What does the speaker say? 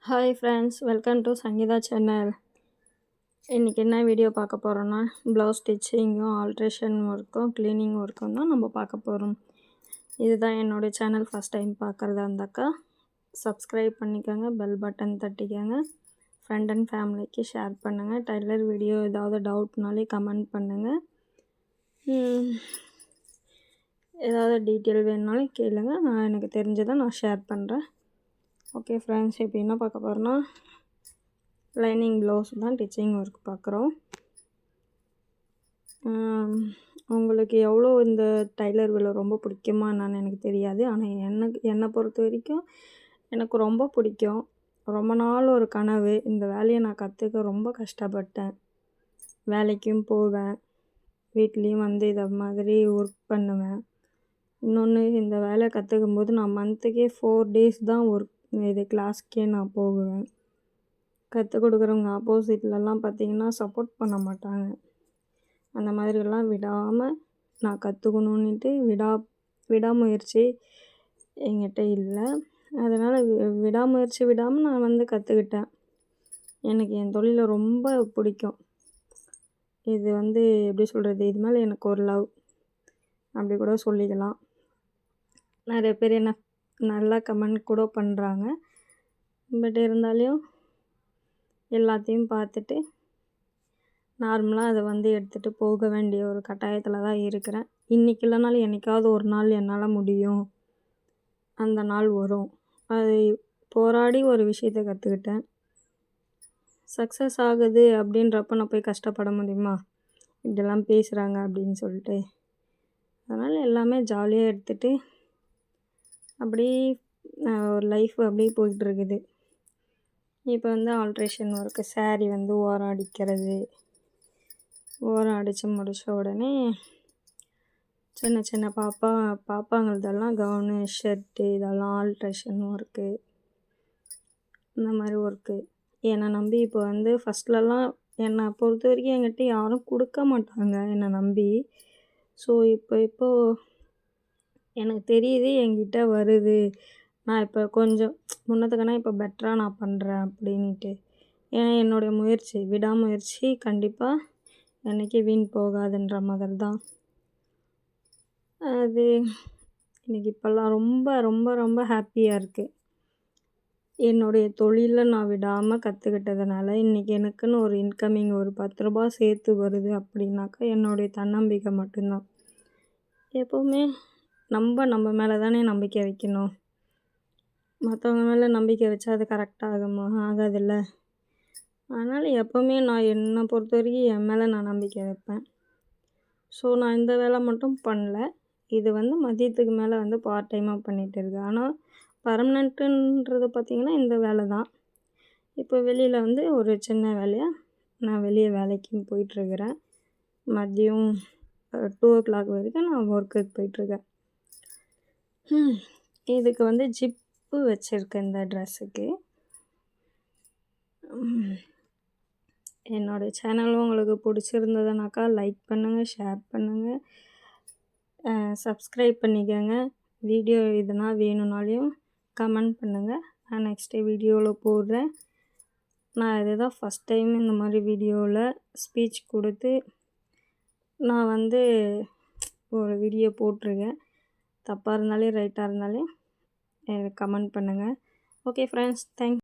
Hi friends, welcome to Sangeetha channel. இன்றைக்கி என்ன video பார்க்க போகிறோன்னா, ப்ளவுஸ் ஸ்டிச்சிங்கும் ஆல்ட்ரேஷன் ஒர்க்கும் க்ளீனிங் ஒர்க்கும் தான் நம்ம பார்க்க போகிறோம். இதுதான் என்னுடைய சேனல் ஃபஸ்ட் டைம் பார்க்குறதா இருந்தாக்கா சப்ஸ்கிரைப் பண்ணிக்கோங்க, பெல் பட்டன் தட்டிக்கோங்க, ஃப்ரெண்ட் அண்ட் ஃபேமிலிக்கு ஷேர் பண்ணுங்கள். டைலர் வீடியோ ஏதாவது டவுட்னாலே கமெண்ட் பண்ணுங்கள். ஏதாவது டீட்டெயில் வேணுனாலும் கேளுங்க, நான் எனக்கு தெரிஞ்சதை நான் ஷேர் பண்ணுறேன். ஓகே ஃப்ரெண்ட்ஸ், இப்போ என்ன பார்க்க போகிறோன்னா, லைனிங் ப்ளவுஸ் தான் ஸ்டிச்சிங் ஒர்க் பார்க்குறோம். உங்களுக்கு எவ்வளோ இந்த டைலர் வேலை ரொம்ப பிடிக்குமா என்னன்னு எனக்கு தெரியாது. ஆனால் என்னை பொறுத்த வரைக்கும் எனக்கு ரொம்ப பிடிக்கும். ரொம்ப நாள் ஒரு கனவு. இந்த வேலையை நான் கற்றுக்க ரொம்ப கஷ்டப்பட்டேன். வேலைக்கும் போவேன், வீட்லேயும் வந்து இதை மாதிரி ஒர்க் பண்ணுவேன். இன்னொன்று, இந்த வேலை கற்றுக்கும் போது நான் மந்த்துக்கே 4 days தான் இது கிளாஸ்க்கே நான் போகுவேன். கற்றுக் கொடுக்குறவங்க ஆப்போசிட்லலாம் பார்த்திங்கன்னா சப்போர்ட் பண்ண மாட்டாங்க. அந்த மாதிரிலாம் விடாமல் நான் கற்றுக்கணுன்னுட்டு விடாமுயற்சி என்கிட்ட இல்லை. அதனால் விடாமுயற்சி விடாமல் நான் வந்து கற்றுக்கிட்டேன். எனக்கு என் தொழிலை ரொம்ப பிடிக்கும். இது வந்து எப்படி சொல்கிறது, இது மேலே எனக்கு ஒரு லவ் அப்படி கூட சொல்லிக்கலாம். நிறைய பேர் என்ன நல்லா கமெண்ட் கூட பண்ணுறாங்க. பட் இருந்தாலும் எல்லாத்தையும் பார்த்துட்டு நார்மலாக அதை வந்து எடுத்துகிட்டு போக வேண்டிய ஒரு கட்டாயத்தில் தான் இருக்கிறேன். இன்றைக்கி இல்லைனாலும் என்றைக்காவது ஒரு நாள் என்னால் முடியும், அந்த நாள் வரும். அது போராடி ஒரு விஷயத்தை கற்றுக்கிட்டேன். சக்ஸஸ் ஆகுது அப்படின்றப்ப நான் போய் கஷ்டப்பட முடியுமா? இப்படிலாம் பேசுகிறாங்க அப்படின்னு சொல்லிட்டு. அதனால் எல்லாமே ஜாலியாக எடுத்துகிட்டு அப்படியே ஒரு லைஃப் அப்படியே போயிட்டுருக்குது. இப்போ வந்து ஆல்ட்ரேஷன் ஒர்க்கு, சாரீ வந்து ஓரம் அடிக்கிறது. ஓரம் அடித்து முடித்த உடனே சின்ன சின்ன பாப்பாங்களதெல்லாம் கவுனு, ஷர்ட்டு இதெல்லாம் ஆல்ட்ரேஷன் ஒர்க்கு, இந்த மாதிரி ஒர்க்கு. என்னை நம்பி இப்போ வந்து ஃபஸ்ட்லலாம் என்னை பொறுத்த வரைக்கும் என்கிட்ட யாரும் கொடுக்க மாட்டாங்க என்னை நம்பி. ஸோ இப்போ எனக்கு தெரியுது என்கிட்ட வருது. நான் இப்போ கொஞ்சம் முன்னத்துக்கான இப்போ பெட்டராக நான் பண்ணுறேன் அப்படின்ட்டு. ஏன்னா என்னுடைய முயற்சி, விடாமுயற்சி கண்டிப்பாக என்றைக்கு வீண் போகாதுன்ற மாதிரி தான். அது எனக்கு இப்போல்லாம் ரொம்ப ரொம்ப ரொம்ப ஹாப்பியாக இருக்குது. என்னுடைய தொழிலில் நான் விடாமல் கற்றுக்கிட்டதுனால இன்றைக்கி எனக்குன்னு ஒரு இன்கமிங் ஒரு 10 ரூபா சேர்த்து வருது அப்படின்னாக்கா என்னுடைய தன்னம்பிக்கை மட்டும்தான். எப்போவுமே நம்ம மேலே தானே நம்பிக்கை வைக்கணும். மற்றவங்க மேலே நம்பிக்கை வச்சா அது கரெக்டாக ஆகுமா? ஆகாதில்ல. அதனால் எப்போவுமே நான் என்னை பொறுத்த வரைக்கும் என் மேலே நான் நம்பிக்கை வைப்பேன். ஸோ நான் இந்த வேலை மட்டும் பண்ணல. இது வந்து மதியத்துக்கு மேலே வந்து பார்ட் டைமாக பண்ணிகிட்டு இருக்கேன். ஆனால் பர்மனெண்ட்டுன்றது பார்த்திங்கன்னா இந்த வேலை தான். இப்போ வெளியில் வந்து ஒரு சின்ன வேலையாக நான் வெளியே வேலைக்கும் போயிட்டுருக்கிறேன். மதியம் 2 o'clock வரைக்கும் நான் ஒர்க்குக்கு போயிட்டுருக்கேன். இதுக்கு வந்து ஜிப்பு வச்சுருக்கேன் இந்த ட்ரெஸ்ஸுக்கு. என்னோடய சேனலும் உங்களுக்கு பிடிச்சிருந்ததுனாக்கா லைக் பண்ணுங்கள், ஷேர் பண்ணுங்கள், சப்ஸ்கிரைப் பண்ணிக்கோங்க. வீடியோ எதுனா வேணும்னாலையும் கமெண்ட் பண்ணுங்கள். நான் நெக்ஸ்ட்டு வீடியோவில் போடுறேன். நான் இதுதான் ஃபஸ்ட் டைம் இந்த மாதிரி வீடியோவில் ஸ்பீச் கொடுத்து நான் வந்து ஒரு வீடியோ போட்டிருக்கேன். தப்பாக இருந்தாலும் ரைட்டாக இருந்தாலும் கமெண்ட் பண்ணுங்கள். Okay friends, thanks.